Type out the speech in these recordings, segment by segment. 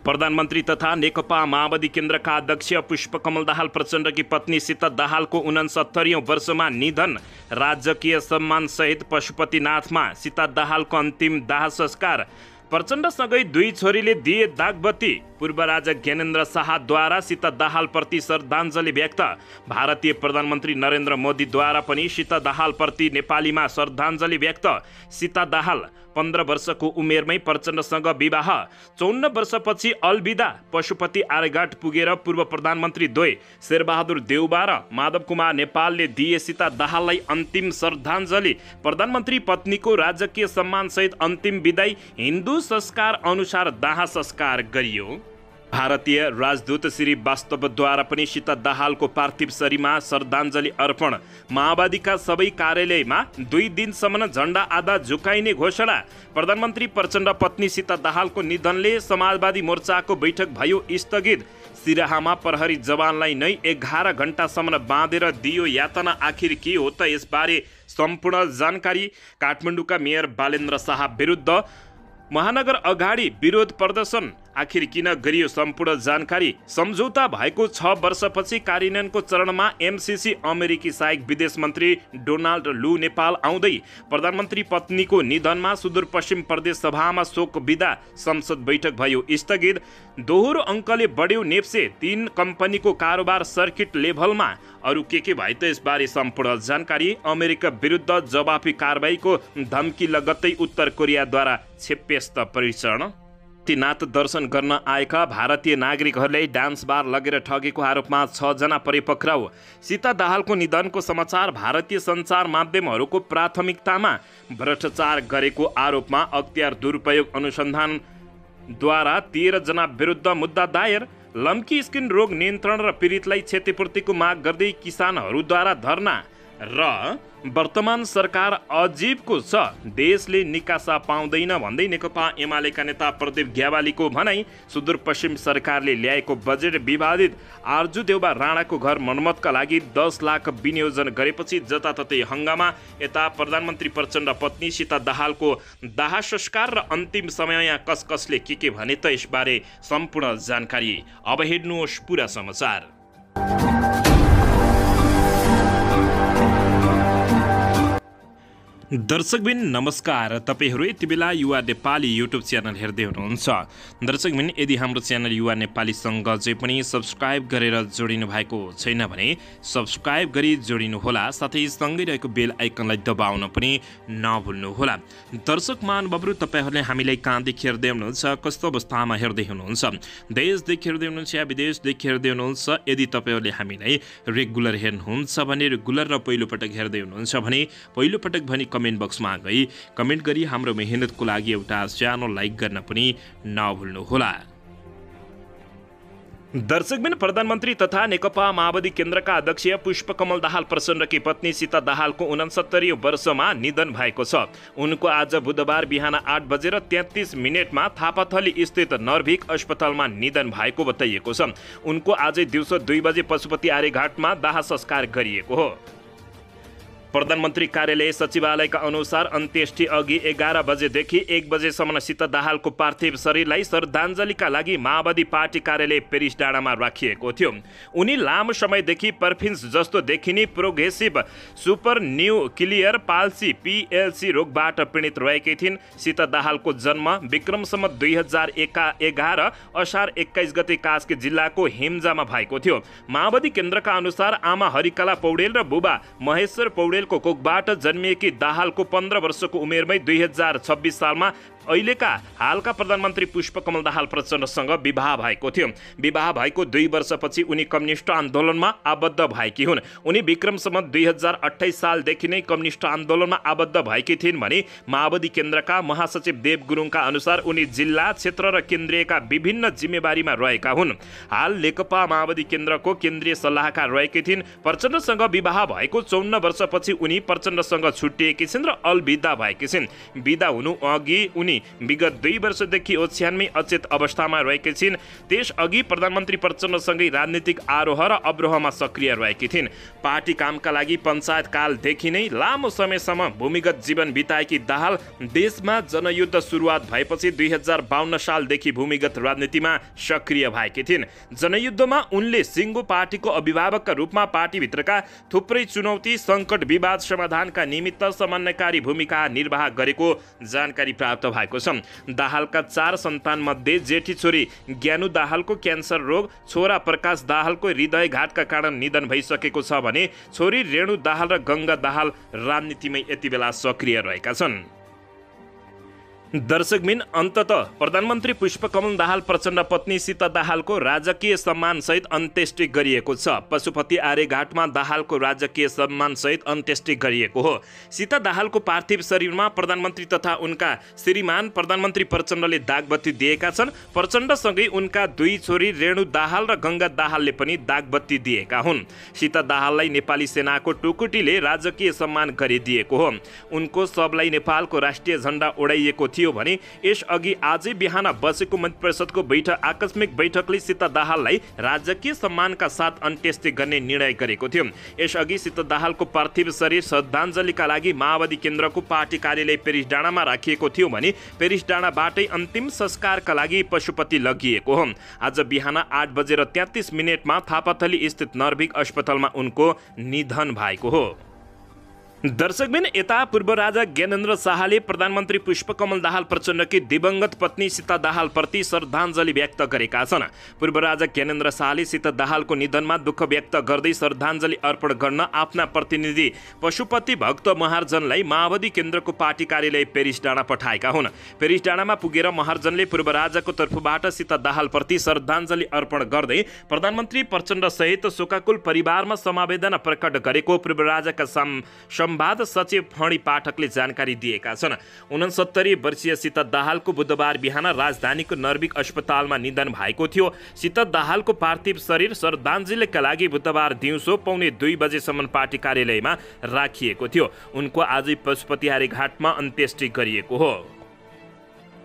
प्रधानमन्त्री तथा नेकपा माओवादी केन्द्रका अध्यक्ष पुष्पकमल दाहाल प्रचण्डकी पत्नी सीता दाहालको 69औं वर्षमा निधन। राजकीय सम्मानसहित पशुपतिनाथमा सीता दाहालको अन्तिम दाह संस्कार। प्रचण्डसँगै दुई छोरीले दिए दागबत्ती। पूर्व राजा ज्ञानेन्द्र शाहद्वारा सीता दाहालप्रति श्रद्धाञ्जली व्यक्त। भारतीय प्रधानमन्त्री नरेन्द्र मोदीद्वारा पनि सीता दाहालप्रति नेपालीमा श्रद्धाञ्जली व्यक्त। सीता दाहाल 15 वर्षको उमेरमै प्रचण्डसँग विवाह। 54 वर्षपछि अलविदा। पशुपति आर्यघाट पुगेर पूर्व प्रधानमन्त्री द्वय शेरबहादुर देउबा र माधव कुमार नेपालले दिए सीता दाहाललाई अन्तिम श्रद्धाञ्जली। प्रधानमन्त्री पत्नीको राजकीय सम्मानसहित अन्तिम विदाई। हिन्दू संस्कार अनुसार दाह संस्कार गरियो। भारतीय राजदूत श्री वास्तवद्वारा पनि सीता दाहालको पार्थिव शरीरमा श्रद्धाञ्जली अर्पण। माओवादीका सबै कार्यालयमा 2 दिनसम्म झण्डा आधा झुकाइने घोषणा। प्रधानमन्त्री प्रचण्ड पत्नी सीता दाहालको निधनले समाजवादी मोर्चाको बैठक भयो स्थगित। सिराहामा प्रहरी जवानलाई नै 11 घण्टासम्म बाँधेर दियो यातना। आखिर के हो त यसबारे सम्पूर्ण जानकारी। काठमाडौँका मेयर बालेन्द्र शाह विरुद्ध महानगर अगाडि विरोध प्रदर्शन। आखिर किन गरियो सम्पूर्ण जानकारी। सम्झौता भएको 6 वर्षपछि कार्यान्वयनको चरणमा एमसीसी। अमेरिकी सहायक विदेश मन्त्री डोनाल्ड लू नेपाल आउँदै। प्रधानमन्त्री पत्नीको निधनमा सुदूरपश्चिम प्रदेश सभामा शोक विदा। संसद बैठक भयो स्थगित। दोहोरो अङ्कले बढ्यो नेप्से। 3 कम्पनीको कारोबार सर्किट लेभलमा। अरू के भए त यसबारे सम्पूर्ण जानकारी। अमेरिका विरुद्ध जवाफी कारबाहीको धम्की लगत्तै उत्तर कोरियाद्वारा क्षेप्यस्त परीक्षण। नाथ दर्शन गर्न आएका भारतीय नागरिकहरूले डान्स बार लगेर ठगेको आरोपमा 6 जना परिपक्राउ। सीता दाहालको निधनको समाचार भारतीय सञ्चार माध्यमहरूको प्राथमिकतामा। भ्रष्टाचार गरेको आरोपमा अख्तियार दुरुपयोग अनुसन्धानद्वारा 13 जना विरुद्ध मुद्दा दायर। लम्की स्किन रोग नियन्त्रण र पीडितलाई क्षतिपूर्तिको माग गर्दै किसानहरूद्वारा धरना। र वर्तमान सरकार अजीबको छ, देशले निकासा पाउँदैन भन्दै नेकपा एमालेका नेता प्रदीप ग्यावालीको भनाई। सुदूरपश्चिम सरकारले ल्याएको बजेट विवादित। आर्जु देउबा राणाको घर मर्मतका लागि 10 लाख विनियोजन गरेपछि जताततै हङ्गामा। यता प्रधानमन्त्री प्रचण्ड पत्नी सीता दाहालको दाह संस्कार र अन्तिम समयमा कसले के भने त यसबारे सम्पूर्ण जानकारी। अब हेर्नुहोस् पुरा समाचार। दर्शकबिन नमस्कार। तपाईहरू यति बेला युवा नेपाली युट्युब च्यानल हेर्दै हुनुहुन्छ। दर्शकबिन यदि हाम्रो च्यानल युवा नेपालीसँग चाहिँ पनि सब्सक्राइब गरेर जोडिनु भएको छैन भने सब्सक्राइब गरी जोडिनुहोला। साथै सँगै रहेको बेल आइकनलाई दबाउन पनि नभुल्नुहोला। दर्शक महानुभावहरू, तपाईहरूले हामीलाई कहाँदेखि हेर्दै हुनुहुन्छ, कस्तो अवस्थामा हेर्दै हुनुहुन्छ, देशदेखि हेर्दै हुनुहुन्छ या विदेशदेखि हेर्दै हुनुहुन्छ। यदि तपाईहरूले हामीलाई रेगुलर हेर्नुहुन्छ भने रेगुलर र पहिलोपटक हेर्दै हुनुहुन्छ भने पहिलोपटक भने कमेन्ट बक्समा गई कमेन्ट गरी हाम्रो मेहनतको लागि एउटा च्यानल लाइक गर्न पनि नभुल्नुहोला। दर्शकबिन प्रधानमन्त्री तथा नेकपा माओवादी केन्द्रका अध्यक्ष पुष्पकमल दाहाल प्रचण्डकी पत्नी सीता दाहालको 69औं वर्षमा निधन भएको छ। उनको आज बुधबार बिहान 8:33 थापाथली स्थित नर्भिक अस्पतालमा निधन भएको बताइएको छ। उनको आजै दिउँसो 2 बजे पशुपति आर्यघाटमा दाह संस्कार गरिएको हो। प्रधानमन्त्री कार्यालय सचिवालयका अनुसार अन्त्येष्टि अघि 11 बजेदेखि 1 बजेसम्म सीता दाहालको पार्थिव शरीरलाई श्रद्धाञ्जलीका लागि माओवादी पार्टी कार्यालय पेरिस डाँडामा राखिएको थियो। उनी लामो समयदेखि पर्फिन्स जस्तो देखिने progressive super nuclear palsy PLC रोगबाट पीडित रहेकी थिइन्। सीता दाहालको जन्म विक्रमसम्म 2011 असार 21 गते कास्की जिल्लाको हेम्जामा भएको थियो। माओवादी केन्द्रका अनुसार आमा हरिकला पौडेल र बुबा महेश्वर पौडेल को कोखबाट जन्मिएकी दाहालको 15 वर्षको उमेरमै 2026 सालमा अहिलेका हालका प्रधानमन्त्री पुष्पकमल दाहाल प्रचण्डसँग विवाह भएको थियो। विवाह भएको 2 वर्षपछि उनी कम्युनिस्ट आन्दोलनमा आबद्ध भएकी हुन्। उनी विक्रमसम्म 2028 सालदेखि नै कम्युनिस्ट आन्दोलनमा आबद्ध भएकी थिइन् भने माओवादी केन्द्रका महासचिव देव गुरुङका अनुसार उनी जिल्ला, क्षेत्र र केन्द्रीयका विभिन्न जिम्मेवारीमा रहेका हुन्। हाल नेकपा माओवादी केन्द्रको केन्द्रीय सल्लाहकार रहेकी थिइन्। प्रचण्डसँग विवाह भएको 54 वर्षपछि उनी प्रचण्डसँग छुट्टिएकी छिन् र अलविदा भएकी छिन्। विदा हुनु अघि उनी पनि विगत 2 वर्षदेखि ओछ्यानमै अचेत अवस्थामा रहेकी छिन्। त्यसअघि प्रधानमन्त्री प्रचण्डसँगै राजनीतिक आरोह र अवरोहमा सक्रिय रहेकी थिइन्। पार्टी कामका लागि पञ्चायत कालदेखि नै लामो समयसम्म भूमिगत जीवन बिताएकी दाहाल देशमा जनयुद्ध सुरुवात भएपछि 2052 सालदेखि भूमिगत राजनीतिमा सक्रिय भएकी थिइन्। जनयुद्धमा उनले सिङ्गो पार्टीको अभिभावकका रूपमा पार्टीभित्रका थुप्रै चुनौती, सङ्कट, विवाद समाधानका निमित्त समन्वयकारी भूमिका निर्वाह गरेको जानकारी प्राप्त भएको छ। दाहालका 4 सन्तानमध्ये जेठी छोरी ज्ञानु दाहालको क्यान्सर रोग, छोरा प्रकाश दाहालको हृदयघातका कारण निधन भइसकेको छ भने छोरी रेणु दाहाल र गङ्गा दाहाल राजनीतिमै यति बेला सक्रिय रहेका छन्। दर्शकबिन, अन्ततः प्रधानमन्त्री पुष्पकमल दाहाल प्रचण्ड पत्नी सीता दाहालको राजकीय सम्मानसहित अन्त्येष्टि गरिएको छ। पशुपति आर्यघाटमा दाहालको राजकीय सम्मानसहित अन्त्येष्टि गरिएको हो। सीता दाहालको पार्थिव शरीरमा प्रधानमन्त्री तथा उनका श्रीमान प्रधानमन्त्री प्रचण्डले दागबत्ती दिएका छन्। प्रचण्डसँगै उनका 2 छोरी रेणु दाहाल र गङ्गा दाहालले पनि दागबत्ती दिएका हुन्। सीता दाहाललाई नेपाली सेनाको टुकुटीले राजकीय सम्मान गरिदिएको हो। उनको शवलाई नेपालको राष्ट्रिय झण्डा ओढाइएको थियो भने यसअघि आजै बिहान बसेको मन्त्री परिषदको आकस्मिक बैठकले सीता दाहाललाई राजकीय सम्मानका साथ अन्त्येष्टि गर्ने निर्णय गरेको थियो। यसअघि सीता दाहालको पार्थिव शरीर श्रद्धाञ्जलीका लागि माओवादी केन्द्रको पार्टी कार्यालय पेरिसडाँडामा राखिएको थियो भने पेरिसडाँडाबाटै अन्तिम संस्कारका लागि पशुपति लगिएको हो। आज बिहान 8:33 थापाथली स्थित नर्भिक अस्पतालमा उनको निधन भएको हो। दर्शकबिन, यता पूर्व राजा ज्ञानेन्द्र शाहले प्रधानमन्त्री पुष्पकमल दाहाल प्रचण्डकी दिवंगत पत्नी सीता दाहालप्रति श्रद्धाञ्जली व्यक्त गरेका छन्। पूर्व राजा ज्ञानेन्द्र शाहले सीता दाहालको निधनमा दुःख व्यक्त गर्दै श्रद्धाञ्जली अर्पण गर्न आफ्ना प्रतिनिधि पशुपति भक्त महार्जनलाई माओवादी केन्द्रको पार्टी कार्यालय पेरिसडाँडा पठाएका हुन्। पेरिसडाँडामा पुगेर महार्जनले पूर्व राजाको तर्फबाट सीता दाहालप्रति श्रद्धाञ्जली अर्पण गर्दै प्रधानमन्त्री प्रचण्ड सहित शोकाकुल परिवारमा समवेदना प्रकट गरेको पूर्व राजाका संवाद सचिव फणी पाठकले जानकारी दिएका छन्। 69 वर्षीय सीता दाहालको बुधबार बिहान राजधानीको नर्भिक अस्पतालमा निधन भएको थियो। सीता दाहालको पार्थिव शरीर श्रद्धाञ्जलीका लागि बुधबार दिउँसो 1:45 बजेसम्म पार्टी कार्यालयमा राखिएको थियो। उनको आजै पशुपति आर्यघाटमा अन्त्येष्टि गरिएको हो।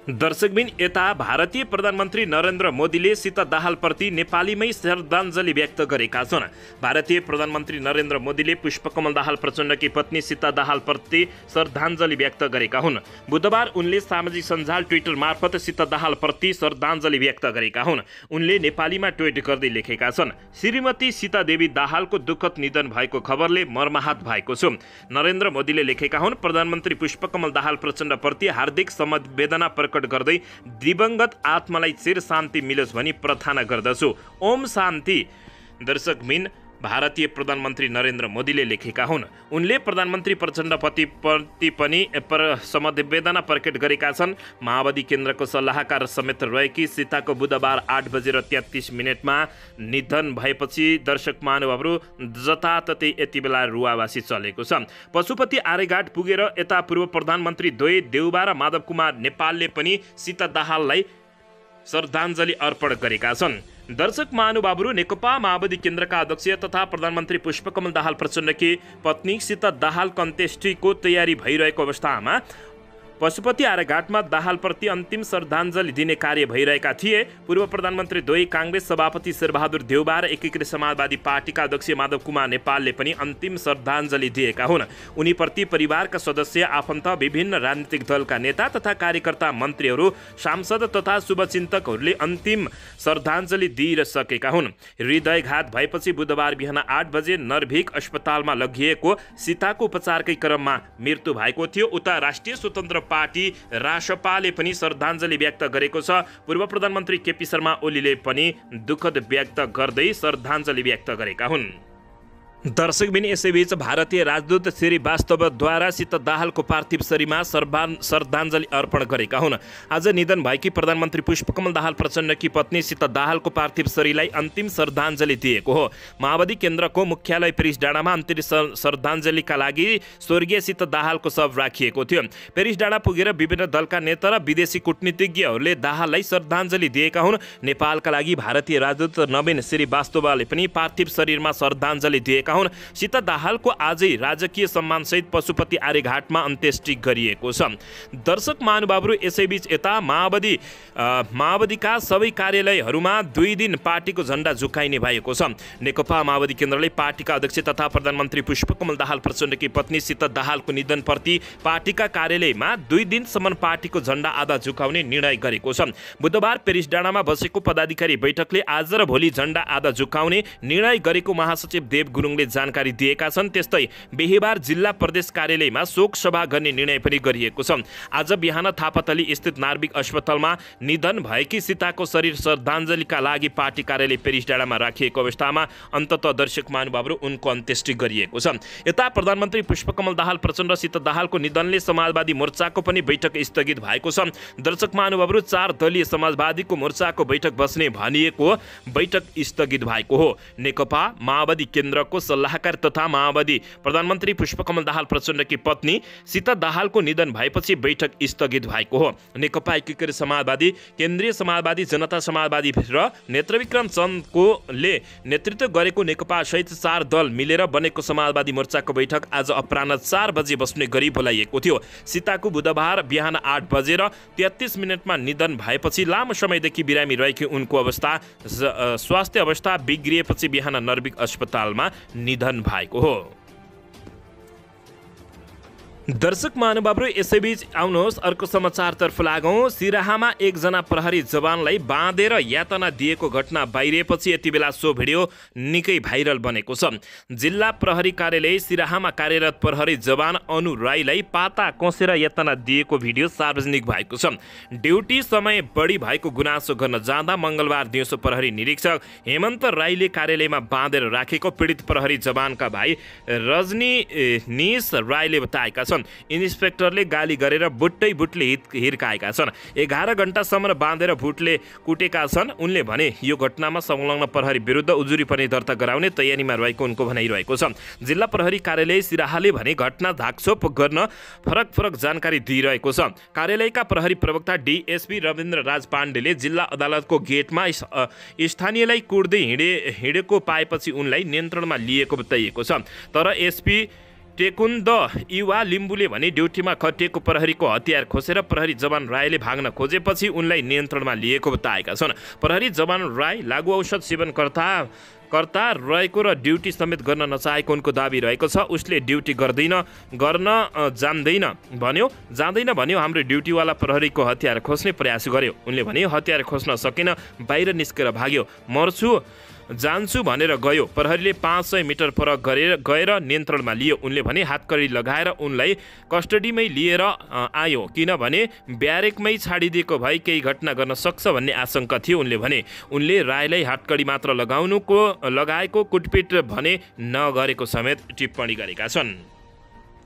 दर्शकबिन, यता भारतीय प्रधानमन्त्री नरेन्द्र मोदीले सीता दाहालप्रति नेपालीमै श्रद्धाञ्जली व्यक्त गरेका छन्। भारतीय प्रधानमन्त्री नरेन्द्र मोदीले पुष्पकमल दाहाल प्रचण्डकी पत्नी सीता दाहालप्रति श्रद्धाञ्जली व्यक्त गरेका हुन्। बुधबार उनले सामाजिक सञ्जाल ट्विटर मार्फत सीता दाहालप्रति श्रद्धाञ्जली व्यक्त गरेका हुन्। उनले नेपालीमा ट्विट गर्दै लेखेका छन्, श्रीमती सीता देवी दाहालको दुःखद निधन भएको खबरले मर्माहत भएको छु। नरेन्द्र मोदीले लेखेका हुन्, प्रधानमन्त्री पुष्पकमल दाहाल प्रचण्डप्रति हार्दिक समवेदना प्रकट गर्दै दिवंगत आत्मालाई चिर शान्ति मिलोस् भनी प्रार्थना गर्दछु। ओम शान्ति। दर्शकबिन, भारतीय प्रधानमन्त्री नरेन्द्र मोदीले लेखेका हुन्। उनले प्रधानमन्त्री प्रचण्डप्रति पनि समवेदना प्रकट गरेका छन्। माओवादी केन्द्रको सल्लाहकार समेत रहेकी सीताको बुधबार 8:33 निधन भएपछि दर्शक महानुभावहरू जताततै यति बेला रुवावासी चलेको छ। पशुपति आर्यघाट पुगेर यता पूर्व प्रधानमन्त्री द्वय देउबा र माधव कुमार नेपालले पनि सीता दाहाललाई श्रद्धाञ्जली अर्पण गरेका छन्। दर्शक महानुभावहरू, नेकपा माओवादी केन्द्रका अध्यक्ष तथा प्रधानमन्त्री पुष्पकमल दाहाल प्रचण्डकी पत्नी सीता दाहालको अन्त्येष्टिको तयारी भइरहेको अवस्थामा पशुपति आर्यघाटमा दाहालप्रति अन्तिम श्रद्धाञ्जली दिने कार्य भइरहेका थिए। पूर्व प्रधानमन्त्री द्वय, काङ्ग्रेस सभापति शेरबहादुर देउबा र एकीकृत समाजवादी पार्टीका अध्यक्ष माधव कुमार नेपालले पनि अन्तिम श्रद्धाञ्जली दिएका हुन्। उनीप्रति परिवारका सदस्य, आफन्त, विभिन्न राजनीतिक दलका नेता तथा कार्यकर्ता, मन्त्रीहरू, सांसद तथा शुभचिन्तकहरूले अन्तिम श्रद्धाञ्जली दिइसकेका हुन्। हृदयघात भएपछि बुधबार बिहान 8 बजे नर्भिक अस्पतालमा लगिएको सीताको उपचारकै क्रममा मृत्यु भएको थियो। उता राष्ट्रिय स्वतन्त्र पार्टी रासपाले पनि श्रद्धाञ्जली व्यक्त गरेको छ। पूर्व प्रधानमन्त्री केपी शर्मा ओलीले पनि दुःखद व्यक्त गर्दै श्रद्धाञ्जली व्यक्त गरेका हुन्। दर्शकबिन, यसैबीच भारतीय राजदूत श्रीवास्तवद्वारा सीता दाहालको पार्थिव शरीरमा श्रद्धाञ्जली अर्पण गरेका हुन्। आज निधन भएकी प्रधानमन्त्री पुष्पकमल दाहाल प्रचण्डकी पत्नी सीता दाहालको पार्थिव शरीरलाई अन्तिम श्रद्धाञ्जली दिएको हो। माओवादी केन्द्रको मुख्यालय पेरिसडाँडामा अन्तिम श्रद्धाञ्जलीका लागि स्वर्गीय सीता दाहालको शव राखिएको थियो। पेरिसडाँडा पुगेर विभिन्न दलका नेता र विदेशी कूटनीतिज्ञहरूले दाहाललाई श्रद्धाञ्जली दिएका हुन्। नेपालका लागि भारतीय राजदूत नवीन श्रीवास्तवले पनि पार्थिव शरीरमा श्रद्धाञ्जली दिएका गरेका हुन्। सीता दाहालको आजै राजकीय सम्मानसहित पशुपति आर्यघाटमा अन्त्येष्टि गरिएको छ। दर्शक महानुभावहरू, यसैबीच यता माओवादीका सबै कार्यालयहरूमा 2 दिन पार्टीको झण्डा झुकाइने भएको छ। नेकपा माओवादी केन्द्रले पार्टीका अध्यक्ष तथा प्रधानमन्त्री पुष्पकमल दाहाल प्रचण्डकी पत्नी सीता दाहालको निधनप्रति पार्टीका कार्यालयमा 2 दिनसम्म पार्टीको झण्डा आधा झुकाउने निर्णय गरेको छ। बुधबार पेरिस डाँडामा बसेको पदाधिकारी बैठकले आज र भोलि झण्डा आधा झुकाउने निर्णय गरेको महासचिव देव गुरुङले जानकारी दिएका छन्। त्यस्तै बिहीबार जिल्ला प्रदेश कार्यालयमा शोक सभा गर्ने निर्णय पनि गरिएको छ। आज बिहान थापाथली स्थित नार्विक अस्पतालमा निधन भएकी सीताको शरीर श्रद्धाञ्जलीका लागि पार्टी कार्यालय पेरिस डाँडामा राखिएको अवस्थामा अन्ततः दर्शक महानुभावहरू उनको अन्त्येष्टि गरिएको छ। यता प्रधानमन्त्री पुष्पकमल दाहाल प्रचण्ड सीता दाहालको निधनले समाजवादी मोर्चाको पनि बैठक स्थगित भएको छ। दर्शक महानुभावहरू, 4 दलीय समाजवादीको मोर्चाको बैठक बस्ने भनिएको बैठक स्थगित भएको हो। नेकपा माओवादी केन्द्रको सल्लाहकार तथा माओवादी प्रधानमन्त्री पुष्पकमल दाहाल प्रचण्डकी पत्नी सीता दाहालको निधन भएपछि बैठक स्थगित भएको हो। नेकपा एकीकृत समाजवादी, केन्द्रीय समाजवादी, जनता समाजवादी र नेत्रविक्रम चन्दले नेतृत्व गरेको नेकपा सहित 4 दल मिलेर बनेको समाजवादी मोर्चाको बैठक आज अपराह्न 4 बजे बस्ने गरी बोलाइएको थियो। सीताको बुधबार बिहान 8 बजेर 33 मिनटमा निधन भएपछि लामो समयदेखि बिरामी रहेकी उनको स्वास्थ्य अवस्था बिग्रिएपछि बिहान नर्विक अस्पतालमा निधन भएको हो। दर्शक महानुभावहरू, यसैबीच आउनुहोस् अर्को समाचारतर्फ लागौँ। सिराहामा एकजना प्रहरी जवानलाई बाँधेर यातना दिएको घटना बाहिरिएपछि यति बेला सो भिडियो निकै भाइरल बनेको छ। जिल्ला प्रहरी कार्यालय सिराहामा कार्यरत प्रहरी जवान अनु राईलाई पाता कसेर यातना दिएको भिडियो सार्वजनिक भएको छ। ड्युटी समय बढी भएको गुनासो गर्न जाँदा मङ्गलबार दिउँसो प्रहरी निरीक्षक हेमन्त राईले कार्यालयमा बाँधेर राखेको पीडित प्रहरी जवानका भाइ रजनीश राईले बताएका छन्। इन्सपेक्टरले गाली गरेर बुटले हिर्काएका छन्। 11 घण्टासम्म बाँधेर भुटले कुटेका छन्। उनले भने यो घटनामा संलग्न प्रहरी विरुद्ध उजुरी पनि दर्ता गराउने तयारीमा रहेको उनको भनाइरहेको छ। जिल्ला प्रहरी कार्यालय सिराहाले भने घटना झाकछोप गर्न फरक जानकारी दिइरहेको छ। कार्यालयका प्रहरी प्रवक्ता डीएसपी रविन्द्र राज पाण्डेले जिल्ला अदालतको गेटमा स्थानीयलाई कुट्दै हिँडेको पाएपछि उनलाई नियन्त्रणमा लिएको बताइएको छ। तर एसपी टेकुन्द युवा लिम्बुले भने ड्युटीमा खटिएको प्रहरीको हतियार खोसेर प्रहरी जवान राईले भाग्न खोजेपछि उनलाई नियन्त्रणमा लिएको बताएका छन्। प्रहरी जवान राई लागु औषध सेवनकर्ता रहेको र ड्युटी समेत गर्न नचाहेको उनको दाबी रहेको छ। उसले ड्युटी गर्न जाँदैन भन्यो। हाम्रो ड्युटीवाला प्रहरीको हतियार खोज्ने प्रयास गर्यो। उनले भने हतियार खोज्न सकेन, बाहिर निस्केर भाग्यो। जान्छु भनेर गयो। प्रहरीले 500 मिटर पर गएर नियन्त्रणमा लियो। उनले भने हातकडी लगाएर उनलाई कस्टडीमै लिएर आयो, किनभने ब्यारेकमै छाडिदिएको भए केही घटना गर्न सक्छ भन्ने आशंका थियो। उनले भने उनले राईलाई हातकडी मात्र लगाएको कुटपिट भने नगरेको समेत टिप्पणी गरेका छन्।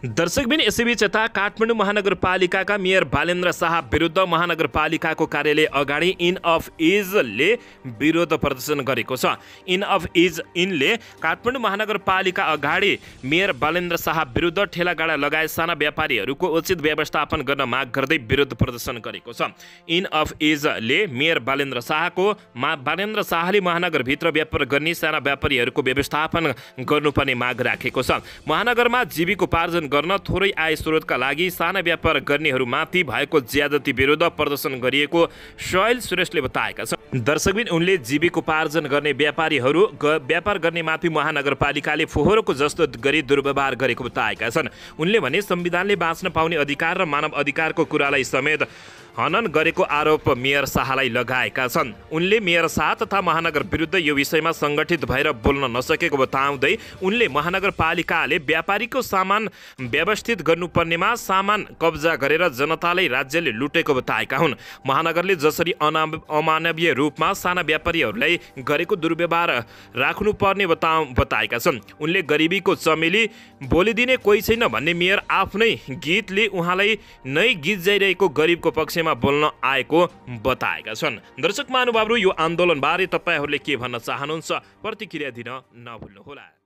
दर्शकबिन, यसैबीच यता काठमाडौँ महानगरपालिकाका मेयर बालेन्द्र शाह विरुद्ध महानगरपालिकाको कार्यालय अगाडि इन अफ इजले विरोध प्रदर्शन गरेको छ। इनले काठमाडौँ महानगरपालिका अगाडि मेयर बालेन्द्र शाह विरुद्ध ठेलागाडा लगायत साना व्यापारीहरूको उचित व्यवस्थापन गर्न माग गर्दै विरोध प्रदर्शन गरेको छ। इन अफ इजले मेयर बालेन्द्र शाहले महानगरभित्र व्यापार गर्ने साना व्यापारीहरूको व्यवस्थापन गर्नुपर्ने माग राखेको छ। महानगरमा जीविकोपार्जन गर्न थोरै आय स्रोतका लागि साना व्यापार गर्नेहरूमाथि भएको ज्यादती विरुद्ध प्रदर्शन गरिएको शैल सुरेशले बताएका छन्। दर्शकबिन, उनले जीविकोपार्जन गर्ने व्यापार गर्ने माथि महानगरपालिकाले फोहोरको जस्तो गरी दुर्व्यवहार गरेको बताएका छन्। उनले भने संविधानले बाँच्न पाउने अधिकार र मानव अधिकारको कुरालाई समेत हनन गरेको आरोप मेयर शाहलाई लगाएका छन्। उनले मेयर शाह तथा महानगर विरुद्ध यो विषयमा सङ्गठित भएर बोल्न नसकेको बताउँदै उनले महानगरपालिकाले व्यापारीको सामान व्यवस्थित गर्नुपर्नेमा सामान कब्जा गरेर जनतालाई राज्यले लुटेको बताएका हुन्। महानगरले जसरी अमानवीय रूपमा साना व्यापारीहरूलाई गरेको दुर्व्यवहार राख्नुपर्ने बताएका छन्। उनले गरिबीको चमेली बोलिदिने कोही छैन भन्ने मेयर आफ्नै गीतले उहाँलाई नै गीत गाइरहेको गरिबको पक्षमा बोल्न आएको बताएका छन्। दर्शक महानुभावहरू, यो आन्दोलनबारे तपाईहरूले के भन्न चाहनुहुन्छ प्रतिक्रिया दिन नभुल्नुहोला।